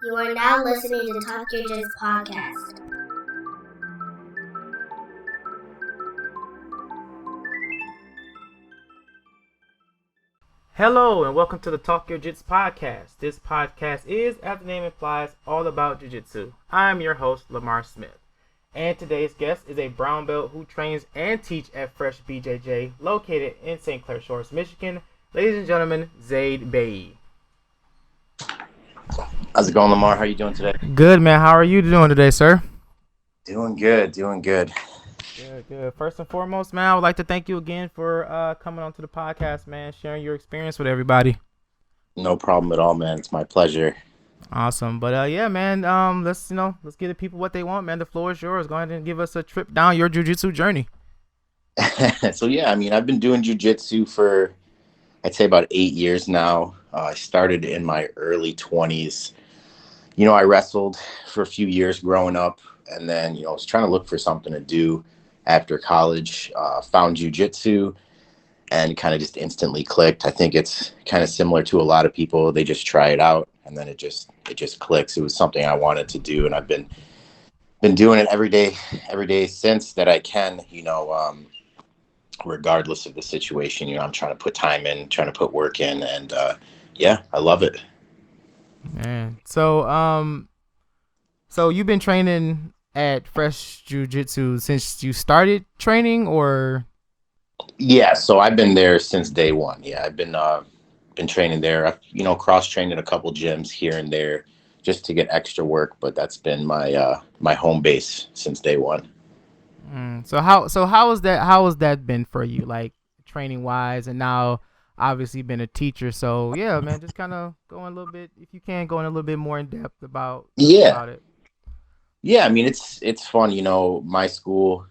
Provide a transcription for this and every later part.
You are now listening to Talk Your Jits podcast. Hello and welcome to the Talk Your Jits podcast. This podcast is, as the name implies, all about jiu-jitsu. I'm your host, Lamar Smith. And today's guest is a brown belt who trains and teach at Fresh BJJ, located in St. Clair Shores, Michigan. Ladies and gentlemen, Zaid Beeai. How's it going, Lamar? How are you doing today? Good, man. How are you doing today, sir? Doing good. Good. First and foremost, man, I would like to thank you again for coming onto the podcast, man, sharing your experience with everybody. No problem at all, man. It's my pleasure. Awesome. But yeah, man, let's give the people what they want, man. The floor is yours. Go ahead and give us a trip down your jiu-jitsu journey. So yeah, I mean, I've been doing jiu-jitsu for, I'd say, about 8 years now. I started in my early 20s. I wrestled for a few years growing up, and then, I was trying to look for something to do after college. Found jiu-jitsu and kind of just instantly clicked. I think it's kind of similar to a lot of people. They just try it out and then it just clicks. It was something I wanted to do, and I've been doing it every day since that I can, regardless of the situation. I'm trying to put time in, trying to put work in, and yeah, I love it. Man. So you've been training at Fresh Jiu-Jitsu since you started training, or? Yeah, so I've been there since day one. Yeah, I've been training there. I've, cross-trained in a couple gyms here and there just to get extra work, but that's been my my home base since day one. So how has that been for you, like training wise, and now obviously been a teacher? So yeah, man, just kind of go in a little bit, if you can, go in a little bit more in depth about it. Yeah, I mean, it's fun. My school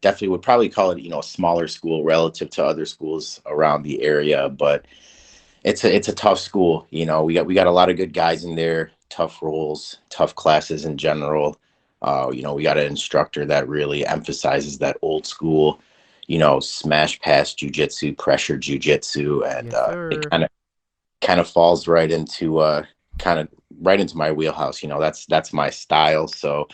definitely would probably call it, a smaller school relative to other schools around the area, but it's a tough school. We got a lot of good guys in there, tough roles, tough classes in general. We got an instructor that really emphasizes that old school, smash pass jujitsu, pressure jujitsu, and Yes, it kind of falls right into right into my wheelhouse. That's my style. So,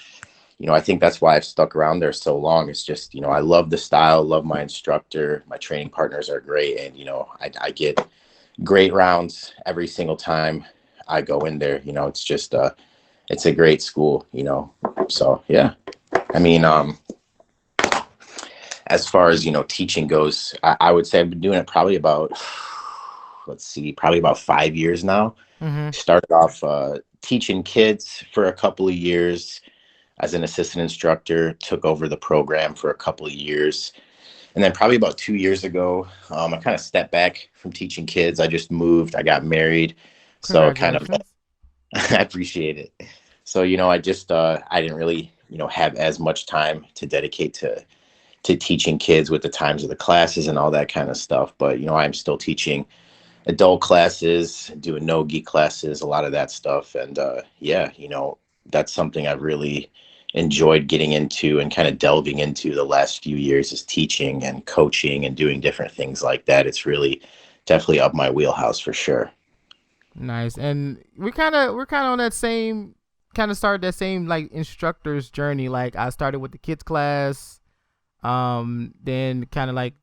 I think that's why I've stuck around there so long. It's just, I love the style, love my instructor. My training partners are great. And, I get great rounds every single time I go in there. It's just, it's a great school, So, yeah. I mean, as far as, teaching goes, I would say I've been doing it probably about, probably about 5 years now. Mm-hmm. Started off teaching kids for a couple of years as an assistant instructor, took over the program for a couple of years. And then probably about 2 years ago, I kind of stepped back from teaching kids. I just moved. I got married. So kind of, I appreciate it. So, I just, I didn't really, have as much time to dedicate to teaching kids with the times of the classes and all that kind of stuff. But, I'm still teaching adult classes, doing no-gi classes, a lot of that stuff. And yeah, that's something I've really enjoyed getting into and kind of delving into the last few years, is teaching and coaching and doing different things like that. It's really definitely up my wheelhouse for sure. Nice. And we're kind of on that same, started that same like instructor's journey. Like I started with the kids class, then kind of like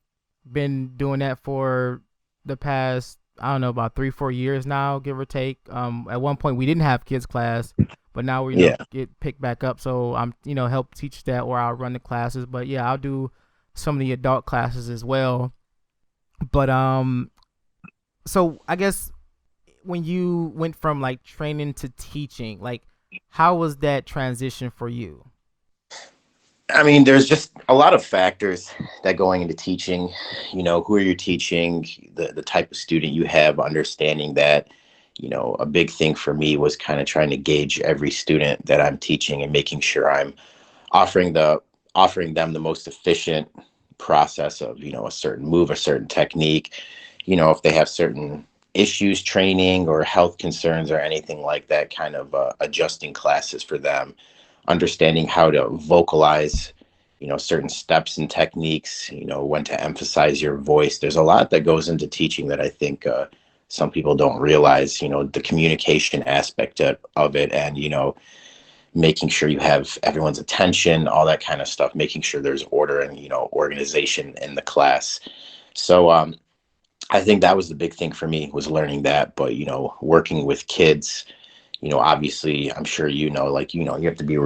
been doing that for the past, I don't know, about 3-4 years now, give or take. At one point we didn't have kids class, but now we get picked back up. So I'm, help teach that, or I'll run the classes. But yeah, I'll do some of the adult classes as well. But so I guess when you went from like training to teaching, like how was that transition for you? I mean, there's just a lot of factors that going into teaching, who are you teaching, the type of student you have, understanding that, a big thing for me was kind of trying to gauge every student that I'm teaching and making sure I'm offering them the most efficient process of, a certain move, a certain technique, if they have certain issues training or health concerns or anything like that, kind of adjusting classes for them, understanding how to vocalize, certain steps and techniques, when to emphasize your voice. There's a lot that goes into teaching that I think some people don't realize, the communication aspect of it, and, making sure you have everyone's attention, all that kind of stuff, making sure there's order and, organization in the class. So I think that was the big thing for me, was learning that. But, working with kids, obviously, I'm sure, like, you have to be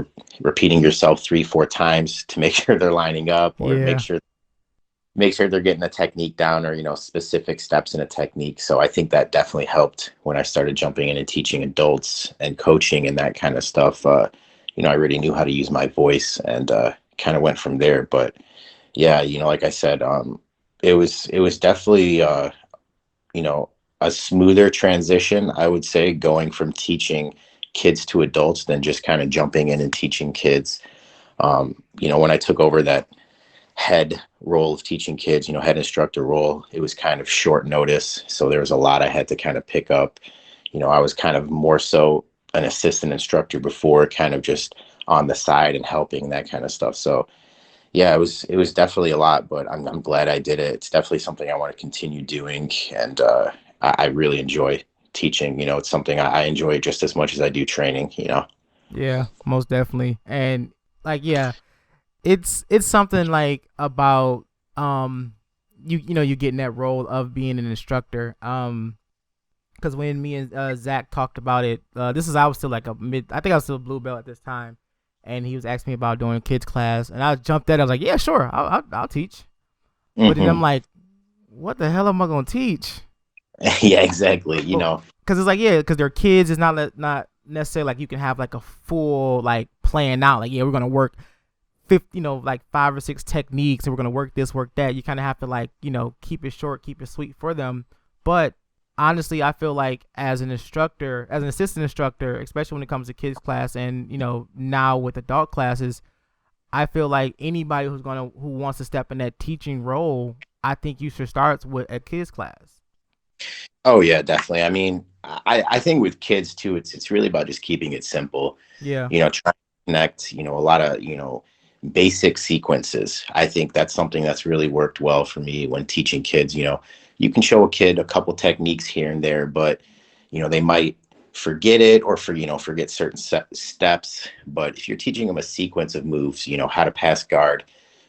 repeating yourself 3-4 times to make sure they're lining up, or Yeah. make sure they're getting a technique down, or, specific steps in a technique. So I think that definitely helped when I started jumping in and teaching adults and coaching and that kind of stuff. I already knew how to use my voice, and kind of went from there. But yeah, like I said, it was definitely, a smoother transition, I would say, going from teaching kids to adults than just kind of jumping in and teaching kids. When I took over that head role of teaching kids, head instructor role, it was kind of short notice. So there was a lot I had to kind of pick up. I was kind of more so an assistant instructor before, kind of just on the side and helping, that kind of stuff. So yeah, it was definitely a lot, but I'm glad I did it. It's definitely something I want to continue doing. And I really enjoy teaching. It's something I enjoy just as much as I do training. Yeah, most definitely. And like, yeah, it's something like about you getting that role of being an instructor. Because when me and Zach talked about it, I was still like I think I was still a blue belt at this time, and he was asking me about doing kids class, and I jumped at it. I was like, yeah, sure, I'll teach. But then I'm like, what the hell am I gonna teach? Yeah, exactly. Because it's like, yeah, because they're kids. It's not necessarily like you can have like a full like plan out. Like, yeah, we're gonna work 50, like 5 or 6 techniques, and we're gonna work this, work that. You kind of have to like, keep it short, keep it sweet for them. But honestly, I feel like as an instructor, as an assistant instructor, especially when it comes to kids class, and now with adult classes, I feel like anybody who wants to step in that teaching role, I think you should start with a kids class. Oh yeah, definitely. I mean, I think with kids too, it's really about just keeping it simple. Yeah. Trying to connect, a lot of, basic sequences. I think that's something that's really worked well for me when teaching kids. You can show a kid a couple techniques here and there, but they might forget it, or forget certain steps. But if you're teaching them a sequence of moves, how to pass guard,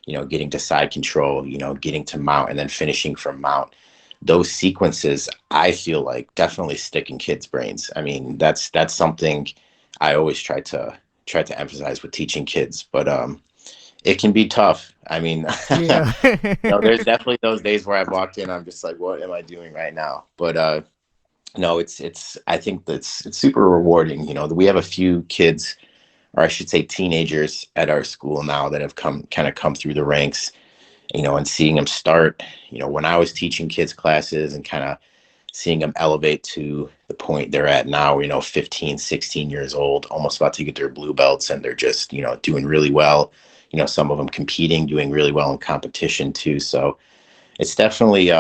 getting to side control, getting to mount, and then finishing from mount, those sequences, I feel like, definitely stick in kids' brains. I mean, that's something I always try to emphasize with teaching kids. But it can be tough. I mean, Yeah. there's definitely those days where I've walked in, I'm just like, what am I doing right now? But no, it's I think it's super rewarding. We have a few kids, or I should say teenagers, at our school now that have come through the ranks, and seeing them start, when I was teaching kids classes, and kind of seeing them elevate to the point they're at now, 15, 16 years old, almost about to get their blue belts, and they're just, doing really well. Some of them competing, doing really well in competition too. So it's definitely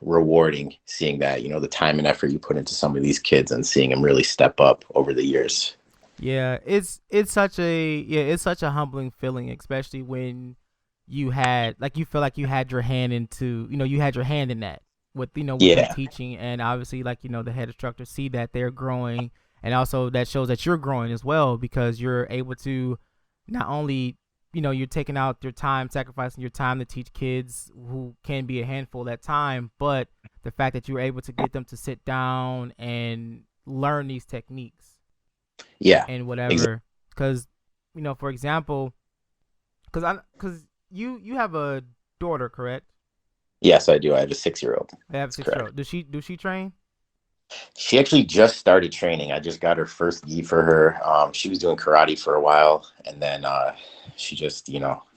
rewarding seeing that, the time and effort you put into some of these kids, and seeing them really step up over the years. Yeah, it's such a humbling feeling, especially when you feel like you had your hand into, you had your hand in that with them Yeah, teaching, and obviously, like, the head instructor see that they're growing, and also that shows that you're growing as well, because you're able to not only, you're taking out your time, sacrificing your time to teach kids who can be a handful at time, but the fact that you're able to get them to sit down and learn these techniques yeah, and exactly. whatever. Because, for example, because you have a daughter, correct? Yes, I do. I have a 6-year-old. I have a That's 6 year correct. old. Does she train? She actually just started training. I just got her first gi for her. She was doing karate for a while, and then she just,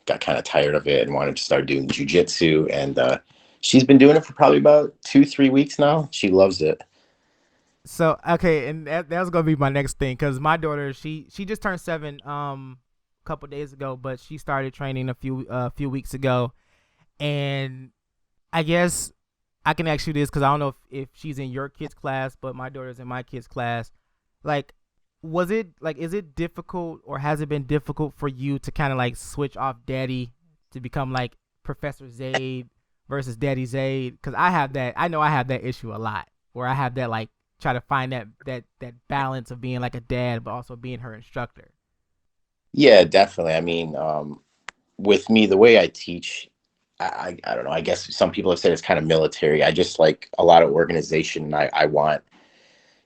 got kind of tired of it and wanted to start doing jujitsu. And she's been doing it for probably about 2-3 weeks now. She loves it. So okay, and that was gonna be my next thing, because my daughter, she just turned 7 a couple days ago, but she started training a few weeks ago, and I guess I can ask you this, because I don't know if she's in your kids class, but my daughter's in my kids class. Like, is it difficult, or has it been difficult for you to kind of like switch off daddy to become like Professor Zaid versus Daddy Zaid? Because I know I have that issue a lot. where I have that like try to find that balance of being like a dad but also being her instructor. Yeah, definitely. I mean, with me, the way I teach, I don't know. I guess some people have said it's kind of military. I just like a lot of organization. I want,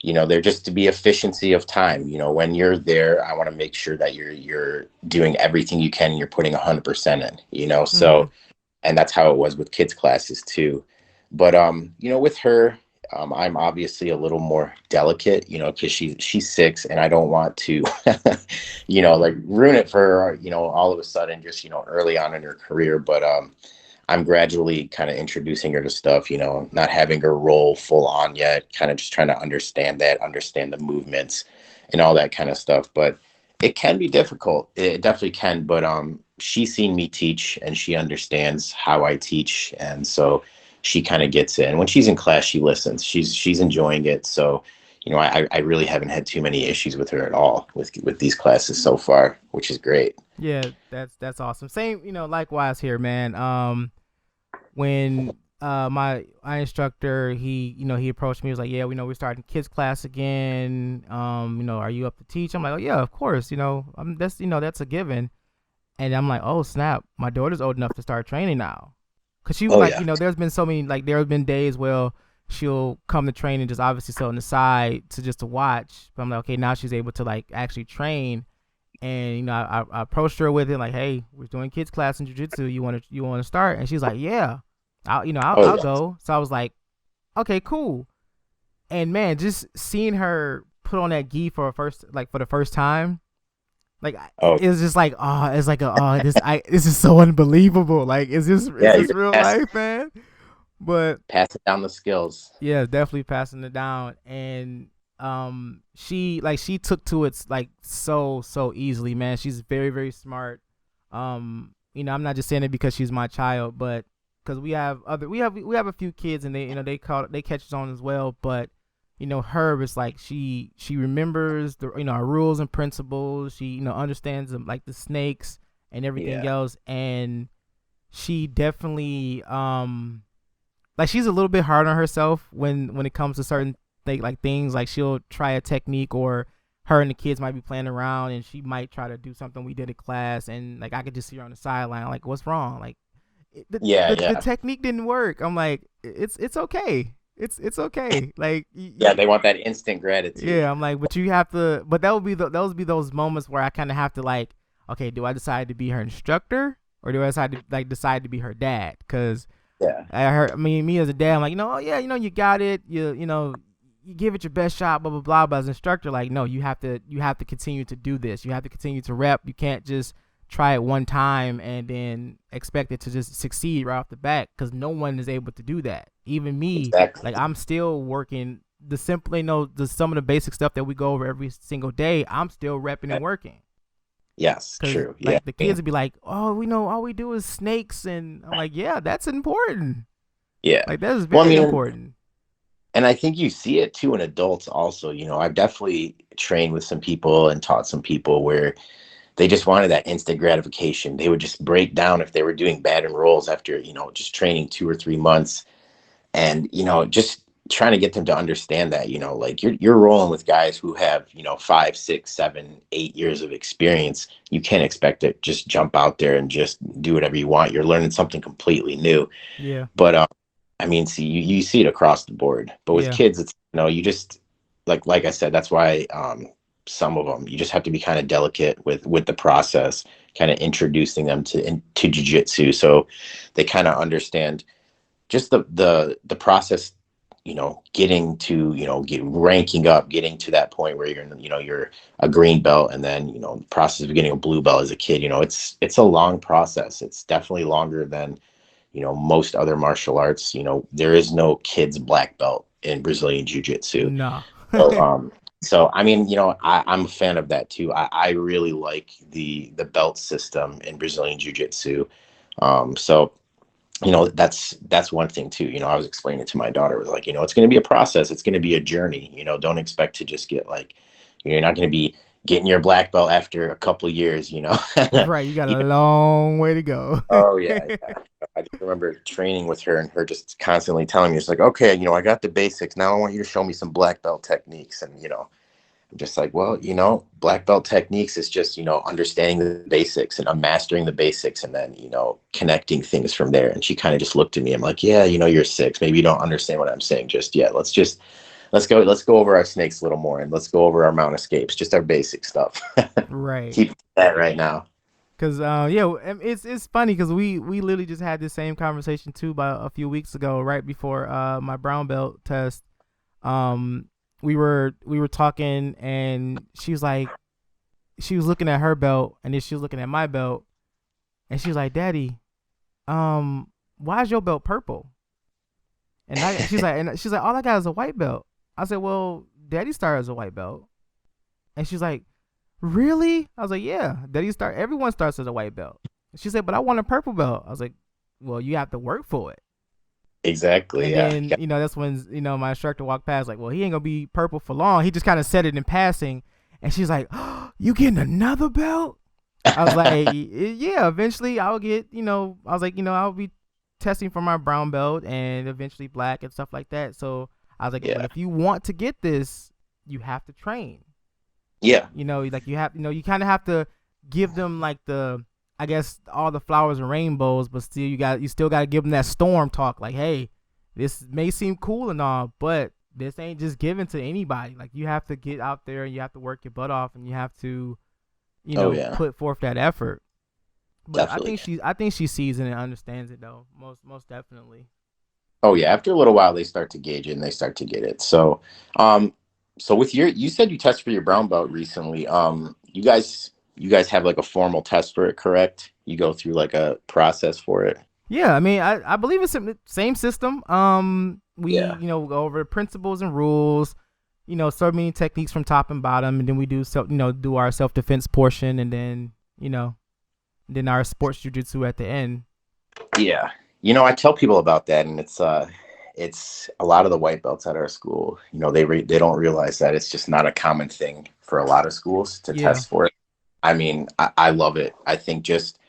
there just to be efficiency of time. When you're there, I want to make sure that you're doing everything you can. And you're putting 100% in. Mm-hmm. So, and that's how it was with kids classes too. But with her, I'm obviously a little more delicate, because she's 6, and I don't want to, like ruin it for her, all of a sudden, just early on in her career. But I'm gradually kind of introducing her to stuff, not having her roll full on yet, kind of just trying to understand the movements and all that kind of stuff. But it can be difficult. It definitely can. But she's seen me teach and she understands how I teach. And so she kind of gets it. And when she's in class, she listens. She's enjoying it. So, I really haven't had too many issues with her at all with these classes so far, which is great. Yeah, that's awesome. Same, likewise here, man. When my instructor, he approached me, he was like, yeah, we know we're starting kids class again. Are you up to teach? I'm like, oh yeah, of course. That's a given. And I'm like, oh snap, my daughter's old enough to start training now. Cause she Oh like, yeah. there's been so many like there have been days where she'll come to training just obviously sit on the side to watch. But I'm like, okay, now she's able to like actually train. And I approached her with it like, hey, we're doing kids class in jiu-jitsu. You want to start? And she's like, yeah, Oh I'll yeah. go. So I was like, okay, cool. And man, just seeing her put on that gi for the first time, like Oh it was just like, oh, it's like this is so unbelievable. Like is yeah. this You're real life, man? But passing down the skills. yeah, definitely passing it down. And she took to it like so easily, man. She's very very smart. I'm not just saying it because she's my child, but because we have a few kids and they catch on as well. But her is like she remembers the our rules and principles. She understands them like the snakes and everything Yeah. else. And she definitely like she's a little bit hard on herself when it comes to certain things. Like she'll try a technique, or her and the kids might be playing around and she might try to do something we did in class, and like I could just see her on the sideline like, what's wrong? Like Yeah. the Yeah. technique didn't work. I'm like, it's okay. It's okay. Like Yeah. They want that instant gratitude. yeah, I'm like, but you have to. But that would be those moments where I kind of have to like, okay, do I decide to be her instructor or do I decide to be her dad? Because Yeah. me as a dad, I'm like, oh yeah, you got it. You give it your best shot, blah blah blah. But as an instructor, like, no, you have to continue to do this. You have to continue to rep. You can't just try it one time and then expect it to just succeed right off the bat, because no one is able to do that. Even me, Exactly. like I'm still working the simple, some of the basic stuff that we go over every single day. I'm still repping and working. Yes. Cause True. Yeah. like the kids would be like, "Oh, we know all we do is snakes," and I'm like, "Yeah, that's important. Yeah. Like that is Well, I very mean, important." and I think you see it too in adults also. I've definitely trained with some people and taught some people where they just wanted that instant gratification. They would just break down if they were doing bad in rolls after, just training 2 or 3 months, and, just trying to get them to understand that, like you're rolling with guys who have, 5, 6, 7, 8 years of experience. You can't expect to just jump out there and just do whatever you want. You're learning something completely new. Yeah, But I mean, see, you see it across the board. But with yeah, kids, it's, you just like I said, that's why some of them you just have to be kind of delicate with the process, kind of introducing them to jujitsu, so they kind of understand just the process. Getting to ranking up, getting to that point where you're a green belt, and then the process of getting a blue belt as a kid. It's a long process. It's definitely longer than most other martial arts. There is no kids black belt in Brazilian Jiu-Jitsu. nah, So, so I mean, I'm a fan of that too. I really like the belt system in Brazilian Jiu-Jitsu. So, that's one thing too. I was explaining it to my daughter, was like, it's going to be a process. It's going to be a journey. Don't expect to just get like, you're not going to be getting your black belt after a couple of years, you know. Right, you got a long way to go. Oh yeah, yeah. I just remember training with her and her just constantly telling me, it's like, okay, I got the basics. Now I want you to show me some black belt techniques. And I'm just like, well, black belt techniques is just, understanding the basics and mastering the basics and then, connecting things from there. And she kind of just looked at me. I'm like, yeah, you're six. Maybe you don't understand what I'm saying just yet. Let's go over our snakes a little more and let's go over our mount escapes, just our basic stuff. Right. Keep that right now. Cause it's funny because we literally just had this same conversation too about a few weeks ago, right before my brown belt test. We were talking and she was looking at her belt and then she was looking at my belt and she was like, Daddy, why is your belt purple? She's like, all I got is a white belt. I said, well, Daddy started as a white belt. And she's like, really? I was like, yeah, everyone starts as a white belt. She said, but I want a purple belt. I was like, well, you have to work for it. Exactly. And Yeah. then, that's when, my instructor walked past, like, well, he ain't gonna be purple for long. He just kind of said it in passing. And she's like, oh, you getting another belt? I was like, yeah, eventually I'll get, I was like, I'll be testing for my brown belt and eventually black and stuff like that. So I was like, Yeah. but if you want to get this, you have to train. Yeah. Like you have, you kind of have to give them like I guess all the flowers and rainbows, but still you still got to give them that storm talk. Like, hey, this may seem cool and all, but this ain't just given to anybody. Like you have to get out there and you have to work your butt off and you have to, put forth that effort. But Definitely. I think she sees it and understands it though. Most definitely. Oh yeah. After a little while, they start to gauge it and they start to get it. So with you said you tested for your brown belt recently. You guys have like a formal test for it, correct? You go through like a process for it. Yeah, I mean, I believe it's the same system. We Yeah. go over principles and rules, so many techniques from top and bottom, and then we do our self defense portion, and then our sports jujitsu at the end. Yeah. I tell people about that, and it's a lot of the white belts at our school. They don't realize that it's just not a common thing for a lot of schools to Yeah, test for it. I mean, I love it. I think just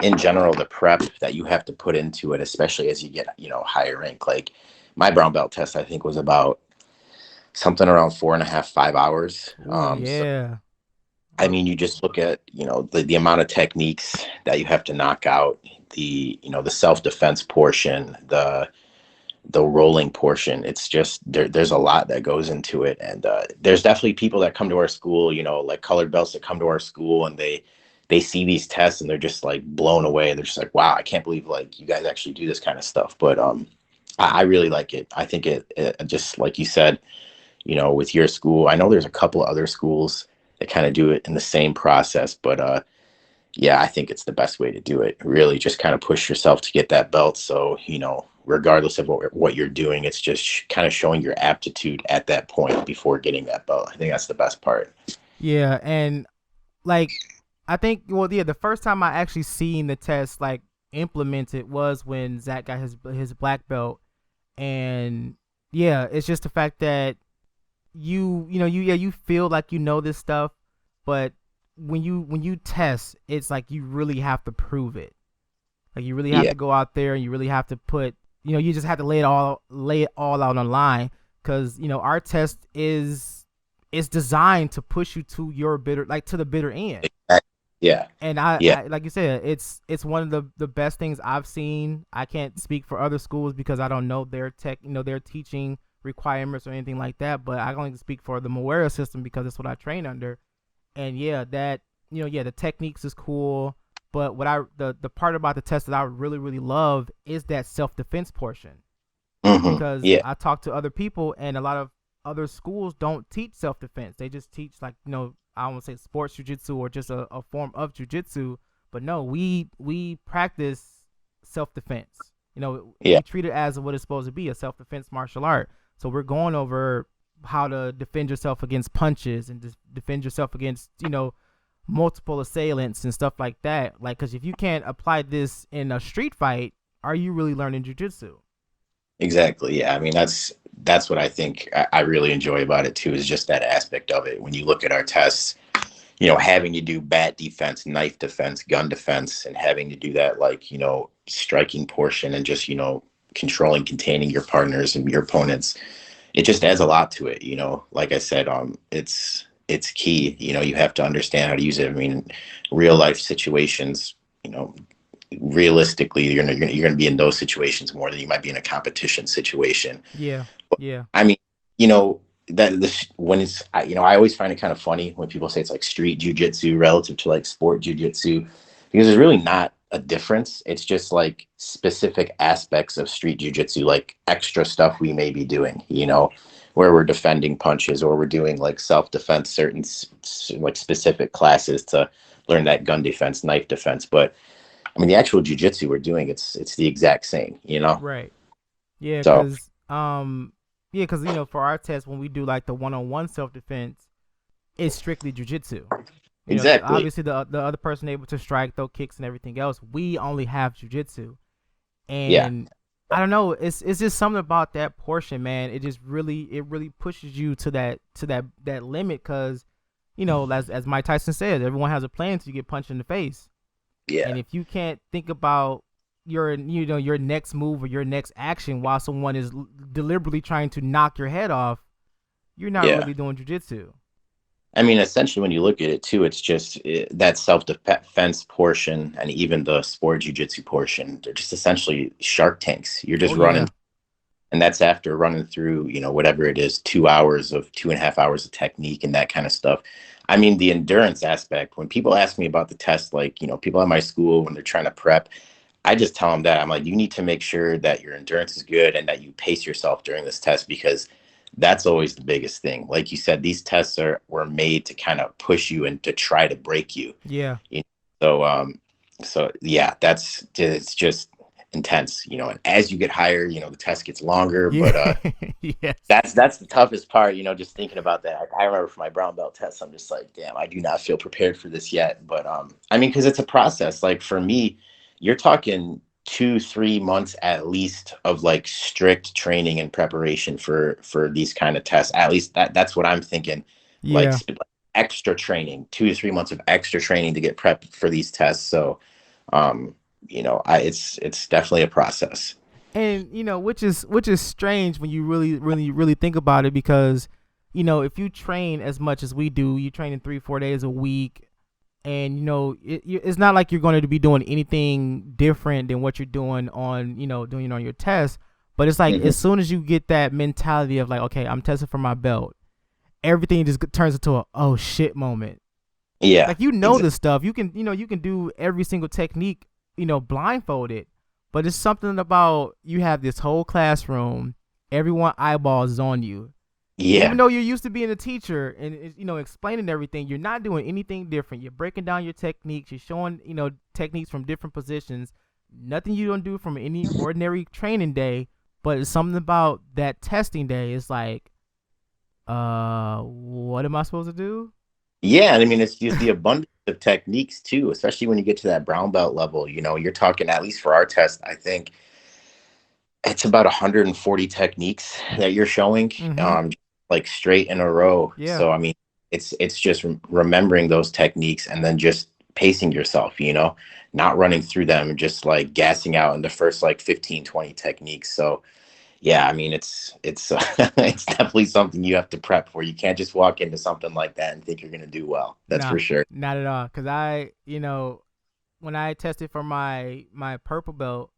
in general, the prep that you have to put into it, especially as you get, higher rank. Like my brown belt test, I think was about something around 4.5, 5 hours. ooh, So yeah, I mean, you just look at, the amount of techniques that you have to knock out, the self-defense portion, the rolling portion. It's just there's a lot that goes into it. And there's definitely people that come to our school, like colored belts that come to our school and they see these tests and they're just like blown away. They're just like, wow, I can't believe like you guys actually do this kind of stuff. But I really like it. I think it just like you said, with your school, I know there's a couple of other schools that kind of do it in the same process, but yeah, I think it's the best way to do it. Really just kind of push yourself to get that belt. So, regardless of what you're doing, it's just kind of showing your aptitude at that point before getting that belt. I think that's the best part. yeah, and like I think, well, yeah, the first time I actually seen the test like implemented was when Zach got his black belt, and yeah, it's just the fact that you feel like this stuff, but when you test, it's like you really have to prove it. Like you really have Yeah, to go out there and you really have to put, you just have to lay it all out on line, because our test is designed to push you to to the bitter end. exactly. Yeah, And yeah, I like you said, it's one of the best things I've seen. I can't speak for other schools because I don't know their teaching requirements or anything like that. But I can only speak for the Moera system because that's what I train under. And yeah, the techniques is cool. But the part about the test that I really really love is that self defense portion, because yeah, I talk to other people and a lot of other schools don't teach self defense. They just teach like I don't want to say sports jujitsu or just a form of jujitsu, but no, we practice self defense. yeah, We treat it as what it's supposed to be, a self defense martial art. So we're going over how to defend yourself against punches and defend yourself against multiple assailants and stuff like that. Like, because if you can't apply this in a street fight, are you really learning jujitsu? exactly. Yeah, I mean that's what I think I really enjoy about it too, is just that aspect of it. When you look at our tests, having to do bat defense, knife defense, gun defense, and having to do that, like, striking portion, and just, controlling, containing your partners and your opponents. It just adds a lot to it. Like I said, it's key. You have to understand how to use it. I mean, real life situations, realistically, you're gonna be in those situations more than you might be in a competition situation. Yeah. Yeah. I mean, you know, that this when it's I always find it kind of funny when people say it's like street jujitsu relative to like sport jujitsu, because there's really not a difference. It's just like specific aspects of street jujitsu, like extra stuff we may be doing, where we're defending punches, or we're doing like self-defense, certain like specific classes to learn that gun defense, knife defense. But I mean, the actual jujitsu we're doing, it's the exact same. Right. Yeah, So cause for our test when we do like the one-on-one self-defense, it's strictly jujitsu. exactly. Obviously the other person able to strike, throw kicks, and everything else. We only have jujitsu, Yeah. and I don't know. It's just something about that portion, man. It really pushes you to that limit, cause as Mike Tyson says, everyone has a plan until you get punched in the face. Yeah. And if you can't think about your next move or your next action while someone is deliberately trying to knock your head off, you're not Yeah. really doing jujitsu. I mean, essentially, when you look at it too, it's just that self-defense portion, and even the sport jujitsu portion. They're just essentially shark tanks. You're just Oh running, yeah. and that's after running through, whatever it is, 2 hours of 2.5 hours of technique and that kind of stuff. I mean, the endurance aspect. When people ask me about the test, like, people at my school when they're trying to prep, I just tell them that I'm like, you need to make sure that your endurance is good and that you pace yourself during this test, because that's always the biggest thing. Like you said, these tests were made to kind of push you and to try to break you. Yeah. You know? So yeah, it's just intense. And as you get higher, the test gets longer. Yeah. But Yes. that's the toughest part. Just thinking about that. I remember for my brown belt test, I'm just like, damn, I do not feel prepared for this yet. But I mean, because it's a process. Like for me, you're talking 2-3 months at least of like strict training and preparation for these kind of tests. At least that's what I'm thinking. Like Yeah. extra training, 2 to 3 months of extra training to get prepped for these tests. So, it's definitely a process. And which is strange when you really think about it, because if you train as much as we do, you train in 3-4 days a week, and it's not like you're going to be doing anything different than what you're doing on doing on your test. But it's like, Mhm. as soon as you get that mentality of like, okay, I'm testing for my belt, everything just turns into a oh shit moment. Yeah, Like exactly. the stuff you can do every single technique blindfolded, but it's something about, you have this whole classroom, everyone eyeballs is on you. Even Yeah, though you're used to being a teacher and explaining everything, you're not doing anything different. You're breaking down your techniques. You're showing techniques from different positions. Nothing you don't do from any ordinary training day, but it's something about that testing day. It's like, what am I supposed to do? yeah. And I mean, it's just the abundance of techniques too, especially when you get to that brown belt level. You're talking, at least for our test, I think it's about 140 techniques that you're showing, Mm-hmm. like straight in a row. Yeah. So I mean, it's just remembering those techniques and then just pacing yourself, not running through them and just like gassing out in the first like 15-20 techniques. So yeah, I mean, it's it's definitely something you have to prep for. You can't just walk into something like that and think you're going to do well. That's Nah, for sure. not at all. Cause when I tested for my purple belt,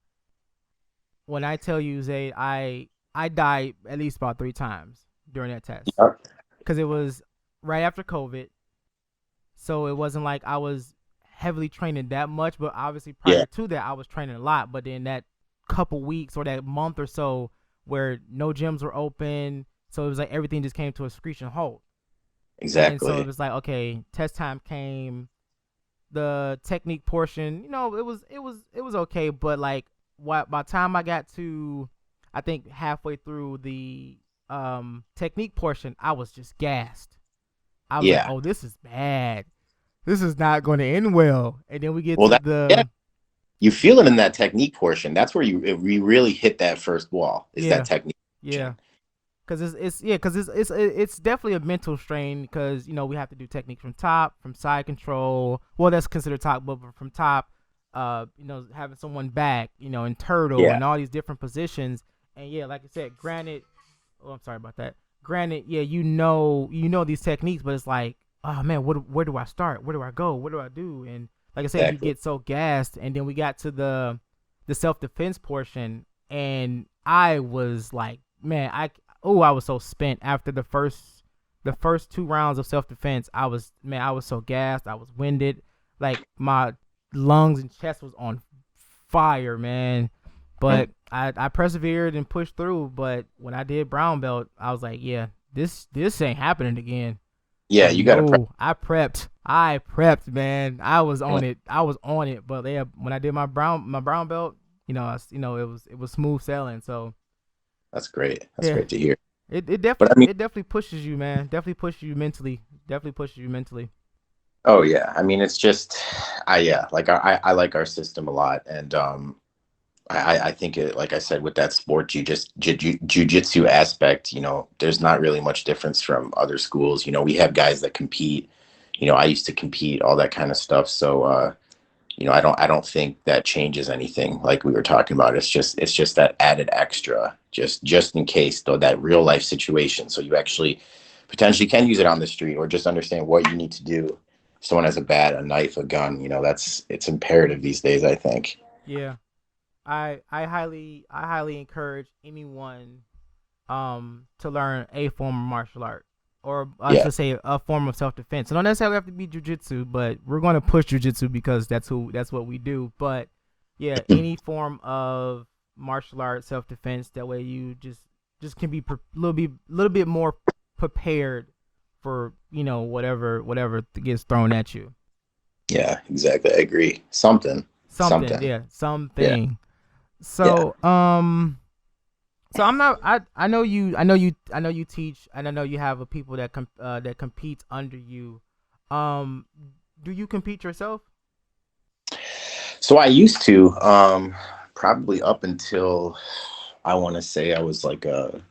when I tell you, Zay, I died at least about 3 times during that test, Yep. because it was right after COVID, so it wasn't like I was heavily training that much. But obviously Yeah, prior to that, I was training a lot. But then that couple weeks or that month or so where no gyms were open, so it was like everything just came to a screeching halt. And so it exactly. was like, okay, test time came. The technique portion, it was okay, but like, what by the time I got to, I think halfway through the technique portion, I was just gassed. I was like, Yeah. oh, this is bad. This is not going to end well. And then we get Well, to yeah, the you feel it in that technique portion. That's where you really hit that first wall, is that yeah, technique yeah. portion. Cause it's definitely a mental strain. Cause we have to do techniques from top, from side control. Well, that's considered top, but from top, having someone back, and turtle Yeah, and all these different positions. And yeah, like I said, granted. Oh, I'm sorry about that. Granted, yeah, these techniques, but it's like, oh man, where do I start? Where do I go? What do I do? And like I said, you exactly. get so gassed. And then we got to the self defense portion, and I was like, man, I was so spent after the first 2 rounds of self defense. I was so gassed. I was winded. Like my lungs and chest was on fire, man. Mm. But I persevered and pushed through. But when I did brown belt, I was like, yeah, this ain't happening again. Yeah, Like, you got to prep. no, I prepped, man. I was on it. But yeah, when I did my brown belt, it was smooth sailing. So That's great. That's yeah, great to hear. it But I definitely mean, it definitely pushes you, man. Definitely pushes you mentally. Definitely pushes you mentally. oh yeah, I mean, it's just, yeah, like I like our system a lot, and I think it, like I said, with that sport jujitsu aspect, there's not really much difference from other schools. We have guys that compete. I used to compete, all that kind of stuff. So, I don't think that changes anything. Like we were talking about, it's just that added extra, just in case, though, that real life situation. So you actually potentially can use it on the street, or just understand what you need to do. If someone has a bat, a knife, a gun, it's imperative these days, I think. Yeah, I highly encourage anyone to learn a form of martial art, or I Yeah. should say a form of self defense. It don't necessarily have to be jujitsu, but we're gonna push jujitsu because that's what we do. But yeah, any form of martial art self defense. That way you just can be little bit more prepared for whatever gets thrown at you. Yeah, exactly. I agree. Something, Something. yeah, Yeah, something. yeah. So I'm not. I know you. I know you teach, and I know you have a people that compete under you. Um, do you compete yourself? So I used to, probably up until I want to say I was like a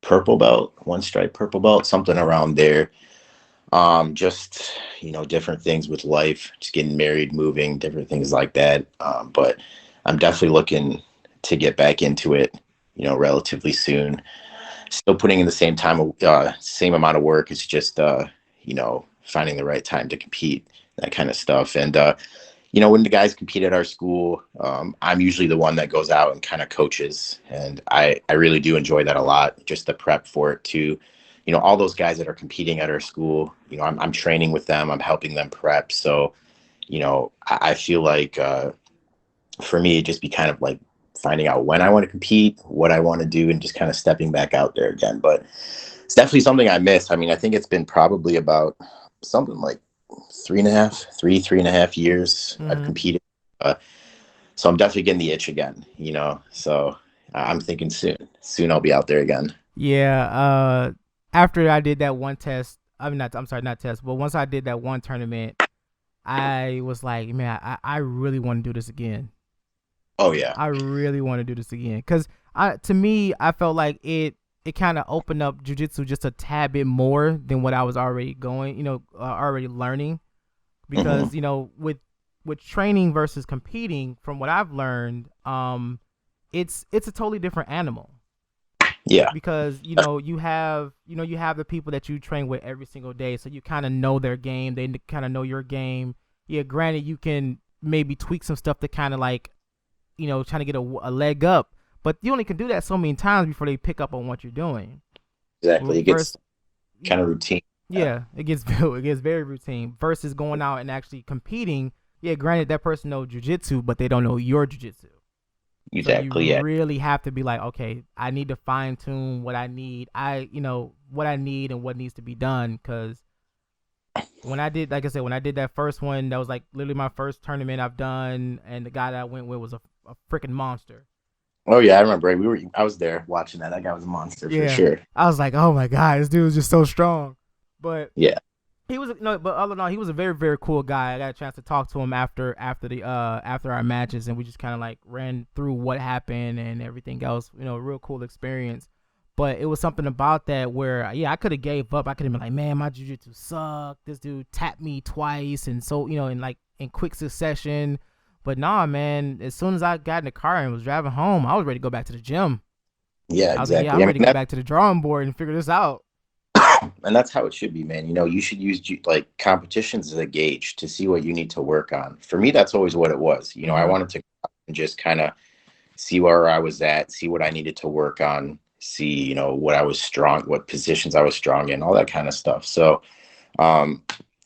purple belt, one stripe purple belt, something around there. Just different things with life, just getting married, moving, different things like that. But I'm definitely looking to get back into it, relatively soon. Still putting in the same amount of work. It's just finding the right time to compete, that kind of stuff. And when the guys compete at our school, I'm usually the one that goes out and kind of coaches, and I really do enjoy that a lot. Just the prep for it too. All those guys that are competing at our school, I'm training with them. I'm helping them prep. So I feel like for me, it'd just be kind of like finding out when I want to compete, what I want to do, and just kind of stepping back out there again. But it's definitely something I miss. I mean, I think it's been probably about something like 3.5 years I've Mm-hmm. competed. Uh, so I'm definitely getting the itch again. So I'm thinking soon I'll be out there again. Yeah. After I did that one test, I mean, not. I'm sorry, not test, but once I did that one tournament, I was like, man, I really want to do this again. Oh yeah, I really want to do this again because to me, I felt like it kind of opened up jujitsu just a tad bit more than what I was already already learning. hmm Because with training versus competing, from what I've learned, it's a totally different animal. yeah, Because you have the people that you train with every single day, so you kind of know their game, they kind of know your game. Yeah, granted, you can maybe tweak some stuff to kind of like trying to get a leg up, but you only can do that so many times before they pick up on what you're doing. exactly. It Versus, gets kind of routine. Yeah, yeah, it gets very routine. Versus going out and actually competing. Yeah, granted, that person knows jujitsu, but they don't know your jujitsu. So you exactly. Yeah, really have to be like, okay, I need to fine tune what I need. What I need and what needs to be done. Because when I did, like I said, when I did that first one, that was like literally my first tournament I've done, and the guy that I went with was a freaking monster. oh yeah, I remember. I was there watching that. That guy was a monster for Yeah, sure. I was like, oh my god, this dude was just so strong. But Yeah. he was no, but other than all, he was a very very cool guy. I got a chance to talk to him after our matches, and we just kind of like ran through what happened and everything else. Real cool experience. But it was something about that where, yeah, I could have gave up. I could have been like, man, my jiu-jitsu sucked. This dude tapped me twice, and so in like in quick succession. But nah, man. As soon as I got in the car and was driving home, I was ready to go back to the gym. Yeah, I was like, yeah, exactly. I'm I ready mean, to go back to the drawing board and figure this out. and that's how it should be, man. You should use like competitions as a gauge to see what you need to work on. For me, that's always what it was. I Mm-hmm. wanted to just kind of see where I was at, see what I needed to work on, see, what I was strong, what positions I was strong in, all that kind of stuff. So, um,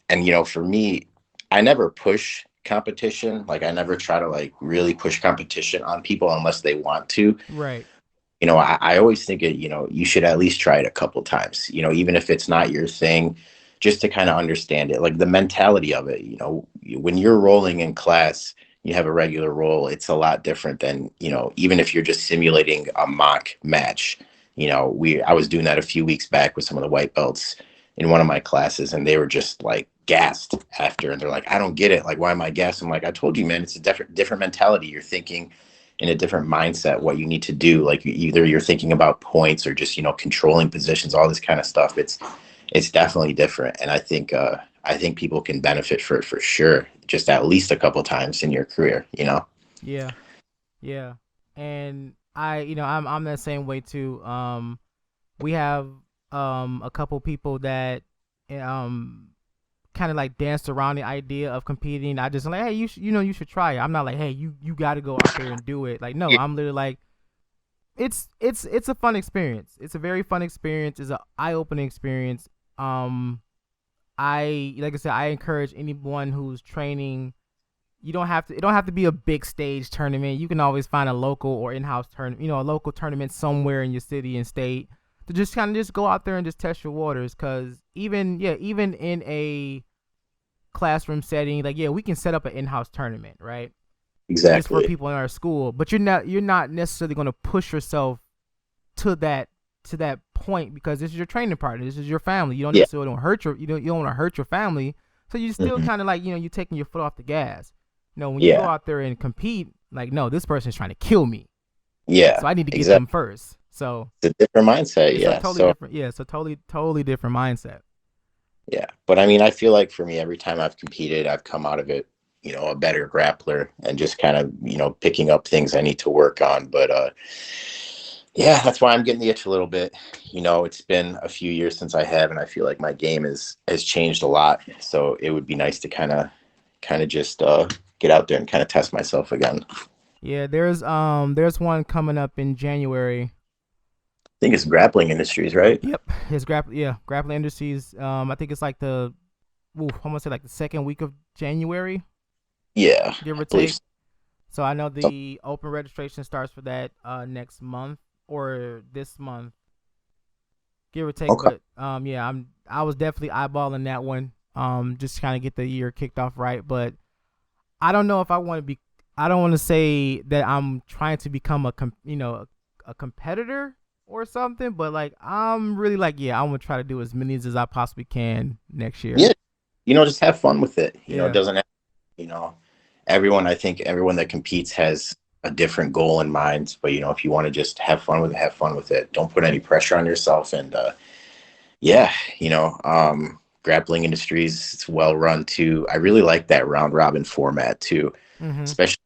and for me, I never push competition. Like I never try to like really push competition on people unless they want to. Right. I always think you should at least try it a couple times, even if it's not your thing, just to kind of understand it, like the mentality of it. When you're rolling in class, you have a regular roll. It's a lot different than, even if you're just simulating a mock match. I was doing that a few weeks back with some of the white belts in one of my classes, and they were just like gassed after, and they're like, I don't get it. Like, why am I gassed? I'm like, I told you, man, it's a different mentality. You're thinking in a different mindset what you need to do. Like either you're thinking about points or just controlling positions, all this kind of stuff. It's definitely different, and I think people can benefit for sure, just at least a couple times in your career. Yeah. Yeah. And I'm that same way too. We have a couple people that um kind of like danced around the idea of competing. I just like, hey, you should try it. I'm not like, hey, you got to go out there and do it. Like, no, Yeah. I'm literally like, it's a fun experience. It's a very fun experience. It's an eye opening experience. Like I said, I encourage anyone who's training. You don't have to. It don't have to be a big stage tournament. You can always find a local or in-house tournament. A local tournament somewhere in your city and state to just kind of just go out there and just test your waters. Cause even in a classroom setting, like, yeah, we can set up an in-house tournament, right? Just for Exactly. people in our school, but you're not necessarily going to push yourself to that point, because this is your training partner, this is your family. You don't Yeah. necessarily don't hurt you don't want to hurt your family, so you still Hmm. kind of like, you're taking your foot off the gas. When you go Yeah. out there and compete, like, no, this person's trying to kill me, Yeah. so I need to get Exactly. them first. So It's a different mindset. it's a Yeah. totally So different, yeah, it's a totally different mindset. yeah, but I mean, I feel like for me, every time I've competed, I've come out of it, a better grappler, and just kind of, picking up things I need to work on. But yeah, that's why I'm getting the itch a little bit. It's been a few years since I have, and I feel like my game has changed a lot. So it would be nice to kind of just get out there and kind of test myself again. I Yeah, there's one coming up in January. think it's grappling industries, right? Yep, his grappling industries. I think it's like I'm gonna say like the second week of January, Yeah, give I or believe take. So I know so. the open registration starts for that next month or this month, give or take. Okay. But yeah, I was definitely eyeballing that one. Just to kind of get the year kicked off right. But I don't know if I want to be. I don't want to say that I'm trying to become a competitor or something. But like, I'm really like, yeah, I'm gonna try to do as many as I possibly can next year. Yeah, just have fun with it. It Yeah. doesn't have, you know, I think everyone that competes has a different goal in mind. But, if you want to just have fun with it, have fun with it. Don't put any pressure on yourself. And yeah, grappling industries, it's well run too. I really like that round robin format too, Mhm. especially,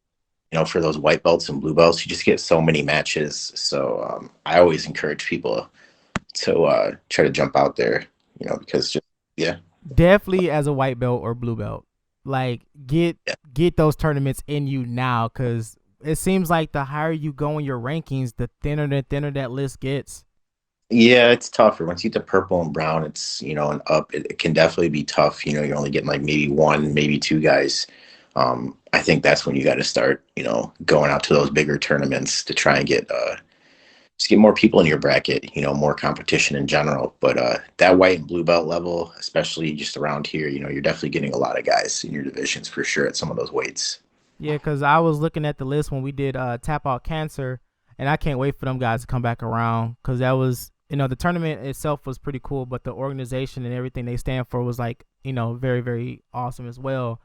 for those white belts and blue belts. You just get so many matches. So I always encourage people to try to jump out there, because just, yeah. Definitely as a white belt or blue belt, like Yeah. get those tournaments in you now, because it seems like the higher you go in your rankings, the thinner that list gets. Yeah, it's tougher. Once you get to purple and brown, it's, and up, it can definitely be tough. You're only getting like maybe one, maybe two guys. I think that's when you got to start, going out to those bigger tournaments to try and just get more people in your bracket, more competition in general. But that white and blue belt level, especially just around here, you're definitely getting a lot of guys in your divisions for sure at some of those weights. Yeah, because I was looking at the list when we did Tap Out Cancer, and I can't wait for them guys to come back around, because that was, the tournament itself was pretty cool, but the organization and everything they stand for was like, very, very awesome as well.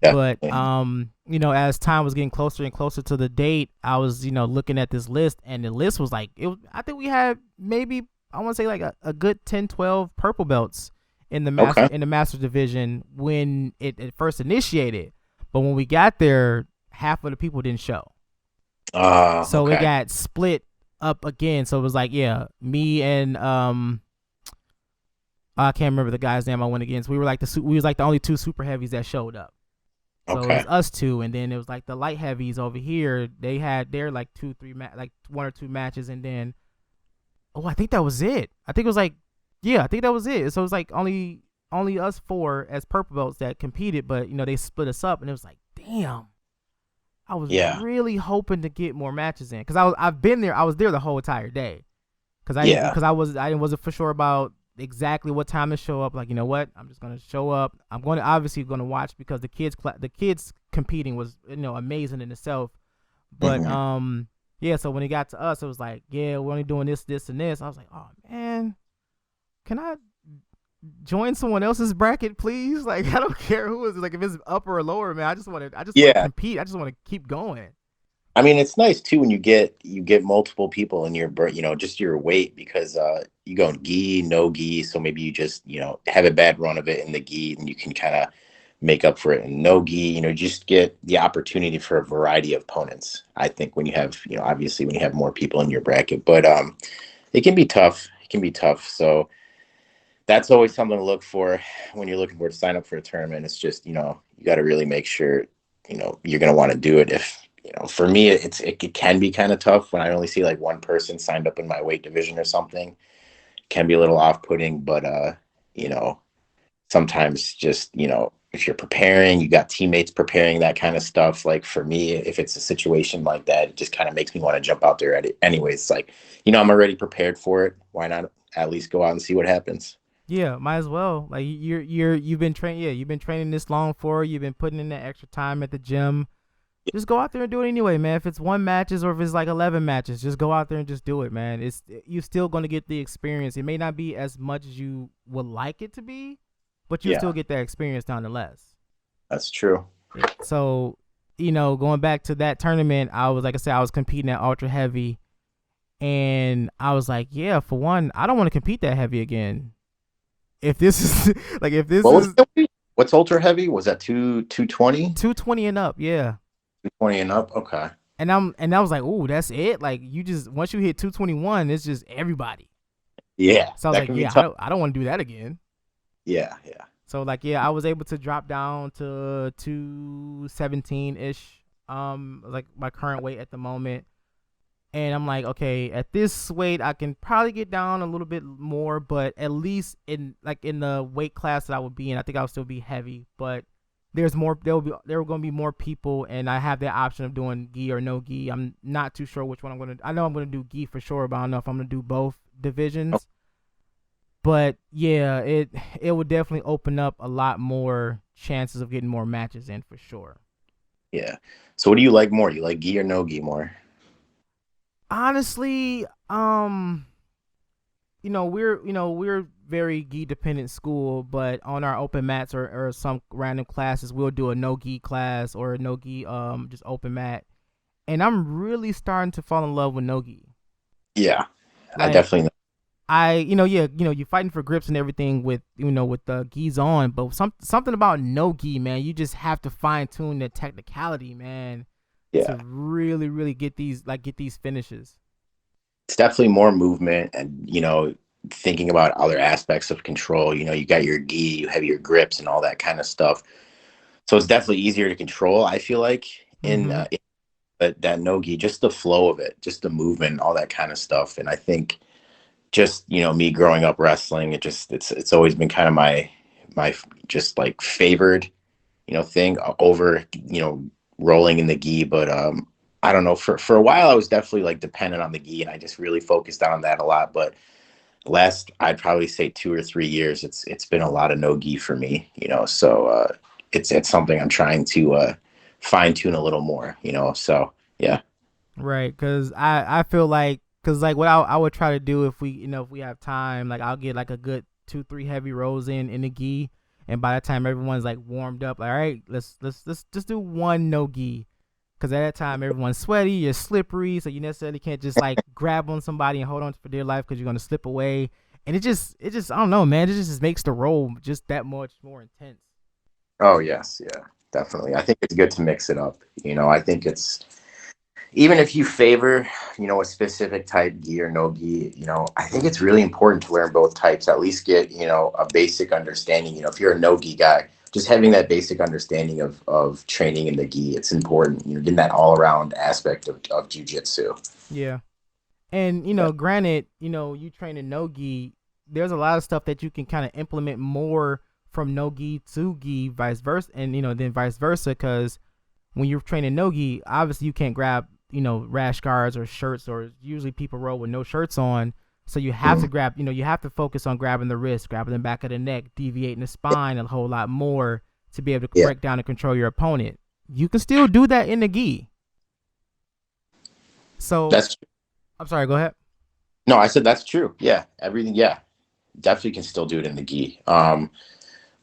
But definitely. as time was getting closer and closer to the date, I was looking at this list, and the list was like I think we had maybe, I want to say, like a good 10, 12 purple belts in the Okay. master division when it first initiated. But when we got there, half of the people didn't show. So it Okay. got split up again. So it was like, yeah, me and I can't remember the guy's name I went against. We was like the only two super heavies that showed up. So it was Okay. us two, and then it was like the light heavies over here. They had their like like one or two matches, and then I think that was it. I think it was like, yeah, I think that was it. So it was like only us four as purple belts that competed, but they split us up, and it was like, damn. I was Yeah. really hoping to get more matches in, because I've been there. I was there the whole entire day, because Yeah. I wasn't for sure about exactly what time to show up. Like, you know what, I'm just gonna show up. I'm going to obviously going to watch, because the kids competing was amazing in itself. But Hmm. yeah. So when it got to us, it was like, yeah, we're only doing this, and this. I was like, oh man, can I join someone else's bracket, please? Like, I don't care who is, like, if it's upper or lower, man. I just want to Yeah. compete. I just want to keep going. I mean, it's nice too when you get multiple people in your just your weight, because you go in gi, no gi, so maybe you just have a bad run of it in the gi, and you can kind of make up for it in no gi. Just get the opportunity for a variety of opponents. I think when you have obviously when you have more people in your bracket, but it can be tough. It can be tough. So that's always something to look for when you're looking for to sign up for a tournament. It's just you got to really make sure you're going to want to do it. If for me, it can be kind of tough when I only see like one person signed up in my weight division or something. It can be a little off-putting, but you know sometimes just if you're preparing, you got teammates preparing, that kind of stuff. Like for me, if it's a situation like that, it just kind of makes me want to jump out there at it anyways. It's like, I'm already prepared for it. Why not at least go out and see what happens? Yeah, might as well. Like, you've been training. Yeah, you've been training this long for. You've been putting in that extra time at the gym. Just go out there and do it anyway, man. If it's one matches or if it's like 11 matches, just go out there and just do it, man. You're still gonna get the experience. It may not be as much as you would like it to be, but you'll Yeah, still get that experience nonetheless. that's true. Yeah. So, going back to that tournament, like I said, I was competing at ultra heavy, and I was like, yeah, for one, I don't want to compete that heavy again. If this is if this What was is the weight? What's ultra heavy? Was that 220? 220 and up, yeah. 220 and up? Okay. And I was like, ooh, that's it. Like, you just, once you hit 221, it's just everybody. Yeah, So I was that like, can be yeah, tough. I don't want to do that again. Yeah, yeah. So, like, yeah, I was able to drop down to 217 ish, like my current weight at the moment. And I'm like, okay, at this weight, I can probably get down a little bit more, but at least in the weight class that I would be in, I think I'll still be heavy. But there were going to be more people, and I have the option of doing gi or no gi. I'm not too sure which one I'm going to. I know I'm going to do gi for sure, but I don't know if I'm going to do both Oh, divisions. But yeah, it would definitely open up a lot more chances of getting more matches in for sure. yeah. So what do you like more? You like gi or no gi more? Honestly, we're very gi dependent school, but on our open mats or some random classes, we'll do a no gi class or a no gi just open mat. And I'm really starting to fall in love with no gi. Yeah, I Like, definitely. you're fighting for grips and everything with with the gis on, but something about no gi, man, you just have to fine tune the technicality, man, to Yeah, really really get these finishes. it's definitely more movement, and thinking about other aspects of control. You got your gi, you have your grips and all that kind of stuff. So it's definitely easier to control, I feel like, Mm-hmm. that no gi, just the flow of it, just the movement, all that kind of stuff. And I think just me growing up wrestling, it's always been kind of my just like favored thing over rolling in the gi. But I don't know, for a while I was definitely like dependent on the gi, and I just really focused on that a lot. But last, I'd probably say 2 or 3 years, it's been a lot of no gi for me. So it's something I'm trying to fine tune a little more. So yeah. Right, cause I feel like, cause like what I would try to do if we have time, like I'll get like a good 2-3 heavy rolls in the gi, And by that time, everyone's like warmed up. Like, all right, let's just do one no gi. Because at that time, everyone's sweaty, you're slippery, so you necessarily can't just like grab on somebody and hold on for dear life because you're gonna slip away. And it just I don't know, man. It just makes the role just that much more intense. Oh yes, yeah, definitely. I think it's good to mix it up. I think it's even if you favor, a specific type gi or no gi, I think it's really important to learn both types. At least get, a basic understanding. If you're a no gi guy, just having that basic understanding of training in the gi, it's important. Getting that all around aspect of jujitsu. Yeah. And Yeah. granted, you train in no gi, there's a lot of stuff that you can kind of implement more from no gi to gi, vice versa, and then vice versa, because when you're training no gi, obviously you can't grab rash guards or shirts, or usually people roll with no shirts on. So you have to grab, you have to focus on grabbing the wrist, grabbing the back of the neck, deviating the spine a whole lot more to be able to Yeah, break down and control your opponent. You can still do that in the gi. So that's I'm sorry, go ahead. no, I said that's true. Yeah, everything. Yeah, definitely can still do it in the gi.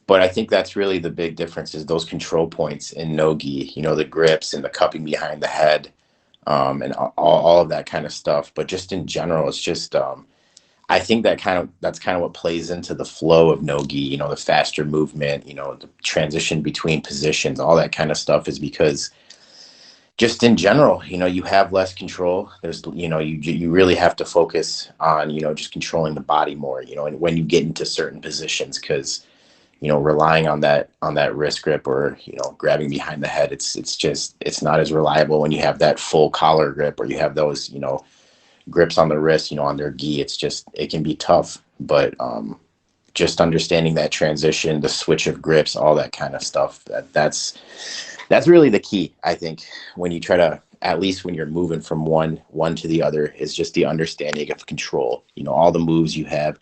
But I think that's really the big difference is those control points in no gi. The grips and the cupping behind the head, and all of that kind of stuff. But just in general, it's just I think that's kind of what plays into the flow of no gi. The faster movement, the transition between positions, all that kind of stuff is because just in general, you have less control. There's, you really have to focus on, just controlling the body more, and when you get into certain positions, because, relying on that wrist grip or, grabbing behind the head, it's not as reliable when you have that full collar grip or you have those, grips on the wrist, on their gi. It can be tough, but, just understanding that transition, the switch of grips, all that kind of stuff, that's really the key, I think, when you try to, at least when you're moving from one to the other, is just the understanding of control. All the moves you have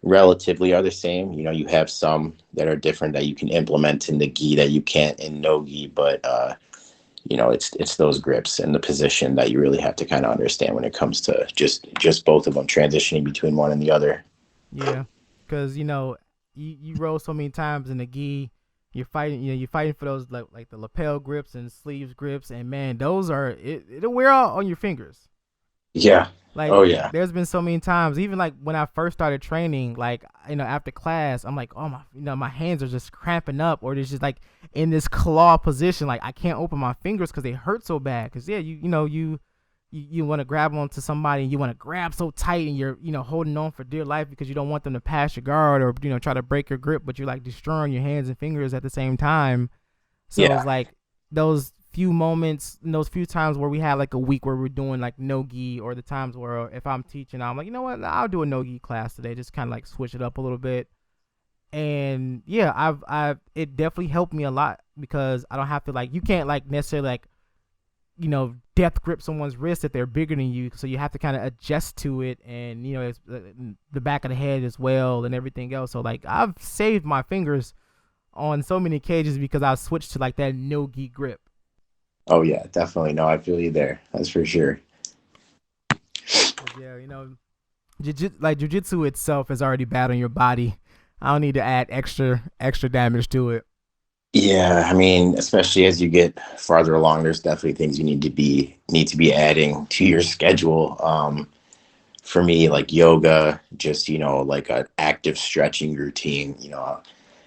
relatively are the same. You have some that are different that you can implement in the gi that you can't in no gi, but it's those grips and the position that you really have to kind of understand when it comes to just both of them transitioning between one and the other. Yeah, because you roll so many times in the gi. You're fighting for those like the lapel grips and sleeves grips, and man, those it'll wear out on your fingers. Yeah. Like Oh yeah. there's been so many times, even like when I first started training, like after class, I'm like, oh my, my hands are just cramping up, or it's just like in this claw position, like I can't open my fingers because they hurt so bad. Because yeah, you want to grab onto somebody and you want to grab so tight and you're holding on for dear life because you don't want them to pass your guard or try to break your grip, but you're like destroying your hands and fingers at the same time. So it's Yeah. like those few moments, those few times where we have like a week where we're doing like no gi, or the times where if I'm teaching, I'm like, you know what, I'll do a no gi class today, just kind of like switch it up a little bit. And yeah, I've it definitely helped me a lot because I don't have to like, you can't like necessarily like death grip someone's wrist if they're bigger than you, so you have to kind of adjust to it, and it's the back of the head as well and everything else. So like I've saved my fingers on so many cages because I've switched to like that no gi grip. Oh yeah, definitely. No, I feel you there. That's for sure. Cause yeah, jujitsu itself is already bad on your body. I don't need to add extra damage to it. Yeah, I mean, especially as you get farther along, there's definitely things you need to be adding to your schedule. For me, like yoga, just like an active stretching routine.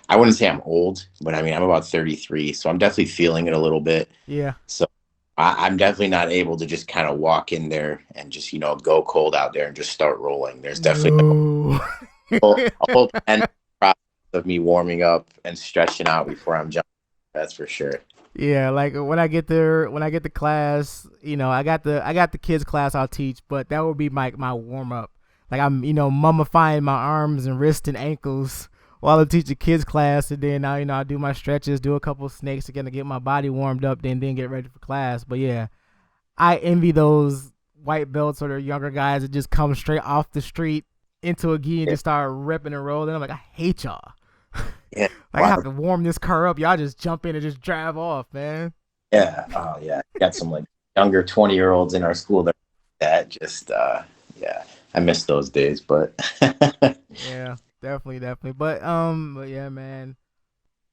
I wouldn't say I'm old, but I mean I'm about 33, so I'm definitely feeling it a little bit. Yeah. So I'm definitely not able to just kind of walk in there and just go cold out there and just start rolling. There's definitely No. a whole end process of me warming up and stretching out before I'm jumping. That's for sure. Yeah, like when I get there, when I get to class, I got the kids class I'll teach, but that would be my warm up. Like I'm, mummifying my arms and wrists and ankles while I teach the kids class, and then I do my stretches, do a couple of snakes again to get my body warmed up, then get ready for class. But yeah, I envy those white belts or the younger guys that just come straight off the street into a gi and Yeah, just start ripping and rolling. I'm like, I hate y'all. yeah, Like I have wow, to warm this car up. Y'all just jump in and just drive off, man. yeah, oh yeah. Got some like younger 20-year-olds in our school that just yeah, I miss those days, but Yeah, definitely. But yeah, man.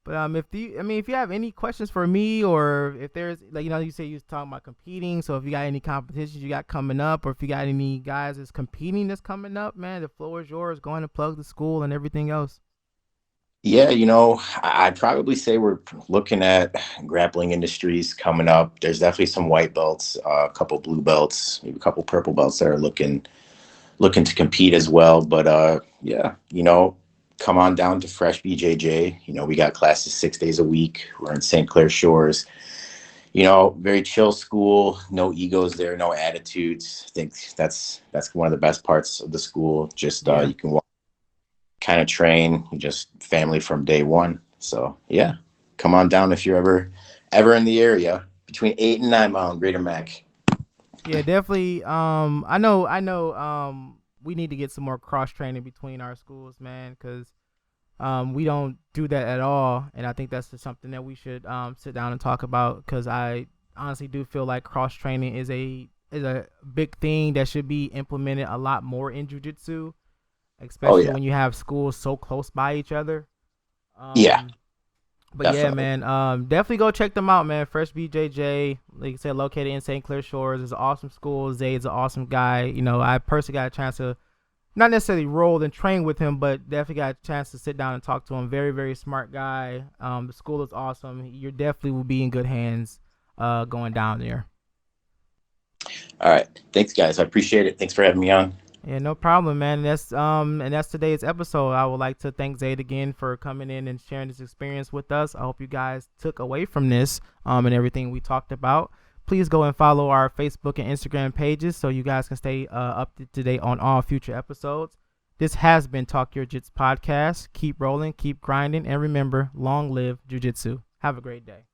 But if you have any questions for me, or if there's like you say you was talking about competing, so if you got any competitions you got coming up, or if you got any guys that's competing that's coming up, man, the floor is yours. Go on and plug the school and everything else. Yeah, I'd probably say we're looking at grappling industries coming up. There's definitely some white belts, a couple blue belts, maybe a couple purple belts that are looking to compete as well. But yeah, come on down to Fresh BJJ. We got classes 6 days a week. We're in St. Clair Shores. Very chill school, no egos there, no attitudes. I think that's one of the best parts of the school. Just Yeah. you can walk, kind of train, you just family from day one. So yeah, come on down if you're ever in the area between 8 and 9 Mile and Greater Mac. Yeah, definitely. I know. We need to get some more cross training between our schools, man, because we don't do that at all, and I think that's just something that we should sit down and talk about. Because I honestly do feel like cross training is a big thing that should be implemented a lot more in jiu-jitsu, especially when you have schools so close by each other. Yeah. But definitely. Yeah, man, definitely go check them out, man. Fresh BJJ, like I said, located in St. Clair Shores, is an awesome school. Zaid's an awesome guy. I personally got a chance to not necessarily roll and train with him, but definitely got a chance to sit down and talk to him. Very, very smart guy. The school is awesome. You definitely will be in good hands going down there. All right. Thanks, guys. I appreciate it. Thanks for having me on. Yeah, no problem, man. That's today's episode. I would like to thank Zaid again for coming in and sharing this experience with us. I hope you guys took away from this and everything we talked about. Please go and follow our Facebook and Instagram pages so you guys can stay up to date on all future episodes. This has been Talk Your Jits podcast. Keep rolling, keep grinding, and remember, long live jiu-jitsu. Have a great day.